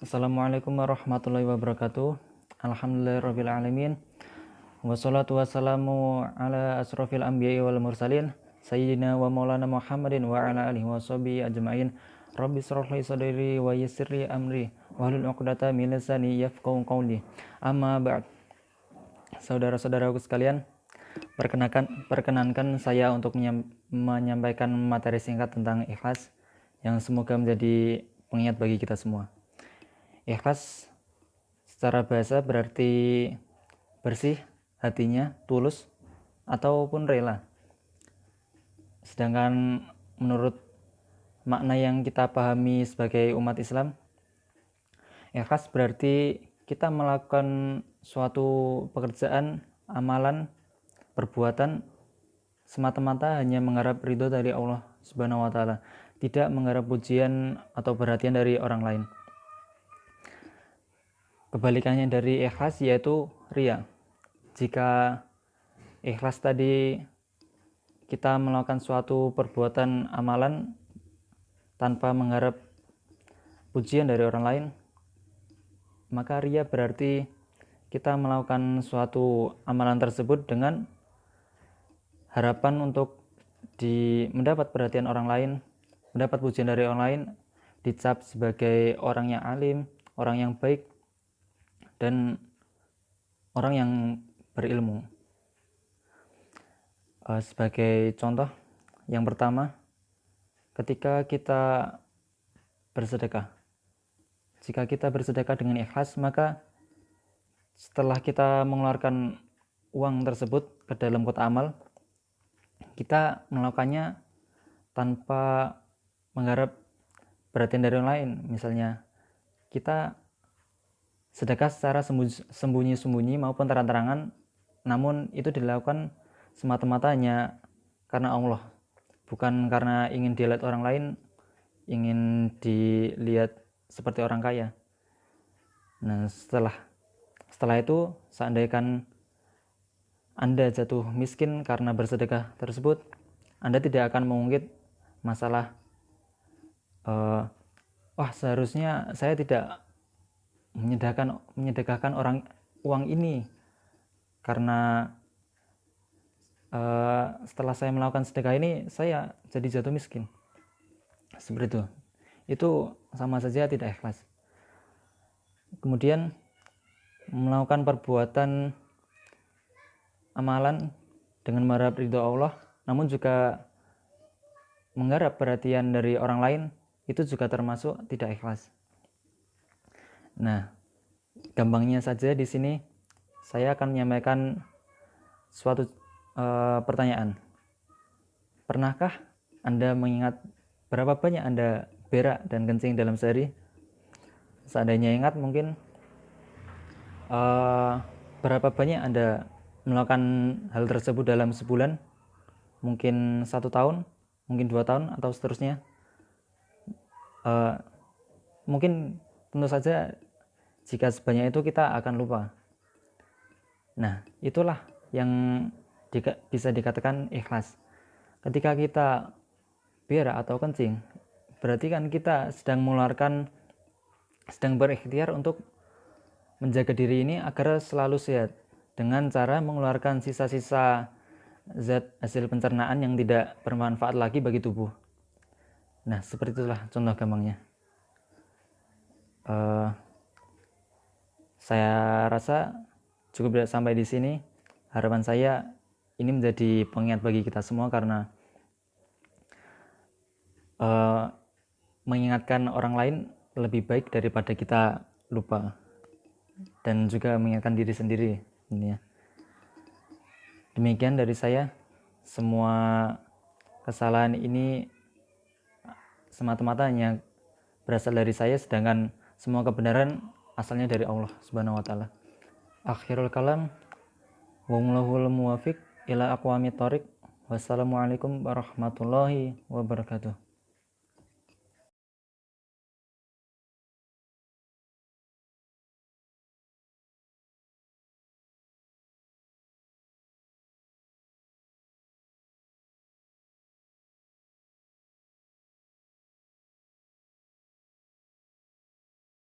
Assalamualaikum warahmatullahi wabarakatuh. Alhamdulillahirabbil alamin. Wassalatu wassalamu ala asrofil anbiya'i wal mursalin sayyidina wa maulana Muhammadin wa ala alihi washabihi ajmain. Rabbi shrah li sadri wa yassir li amri wahlul 'uqdatam min lisani yafqahu qawli. Amma ba'd. Saudara-saudaraku sekalian, perkenankan saya untuk menyampaikan materi singkat tentang ikhlas yang semoga menjadi pengingat bagi kita semua. Ikhlas secara bahasa berarti bersih hatinya, tulus, ataupun rela. Sedangkan menurut makna yang kita pahami sebagai umat Islam, ikhlas berarti kita melakukan suatu pekerjaan, amalan, perbuatan semata-mata hanya mengharap ridho dari Allah Subhanahu wa Ta'ala, tidak mengharap pujian atau perhatian dari orang lain. Kebalikannya dari ikhlas yaitu riya. Jika ikhlas tadi kita melakukan suatu perbuatan amalan tanpa mengharap pujian dari orang lain, maka riya berarti kita melakukan suatu amalan tersebut dengan harapan untuk mendapat perhatian orang lain, mendapat pujian dari orang lain, dicap sebagai orang yang alim, orang yang baik, dan orang yang berilmu. Sebagai contoh, yang pertama, ketika kita bersedekah. Jika kita bersedekah dengan ikhlas, maka setelah kita mengeluarkan uang tersebut ke dalam kotak amal, kita melakukannya tanpa mengharap perhatian dari orang lain. Misalnya, kita sedekah secara sembunyi-sembunyi maupun terang-terangan, namun itu dilakukan semata-mata hanya karena Allah, bukan karena ingin dilihat orang lain, ingin dilihat seperti orang kaya. Nah, setelah itu, seandainya Anda jatuh miskin karena bersedekah tersebut, Anda tidak akan mengungkit masalah seharusnya saya tidak menyedekahkan uang ini karena setelah saya melakukan sedekah ini saya jadi jatuh miskin. Seperti itu sama saja tidak ikhlas. Kemudian melakukan perbuatan amalan dengan mengharap ridho Allah, namun juga mengharap perhatian dari orang lain, itu juga termasuk tidak ikhlas. Nah, gampangnya saja di sini saya akan menyampaikan suatu pertanyaan. Pernahkah Anda mengingat berapa banyak Anda berak dan kencing dalam sehari? Seandainya ingat, mungkin berapa banyak Anda melakukan hal tersebut dalam sebulan? Mungkin 1 tahun, mungkin 2 tahun, atau seterusnya. Mungkin tentu saja jika sebanyak itu kita akan lupa. Nah, itulah yang bisa dikatakan ikhlas. Ketika kita berak atau kencing, berarti kan kita sedang berikhtiar untuk menjaga diri ini agar selalu sehat dengan cara mengeluarkan sisa-sisa zat hasil pencernaan yang tidak bermanfaat lagi bagi tubuh. Nah, seperti itulah contoh gampangnya. Saya rasa cukup sampai di sini. Harapan saya ini menjadi pengingat bagi kita semua, karena mengingatkan orang lain lebih baik daripada kita lupa, dan juga mengingatkan diri sendiri. Demikian dari saya. Semua kesalahan ini semata-mata hanya berasal dari saya, sedangkan semua kebenaran asalnya dari Allah Subhanahu wa Ta'ala. Akhirul kalam, wallahul muwaffiq ila aqwamit thoriq. Wassalamualaikum warahmatullahi wabarakatuh.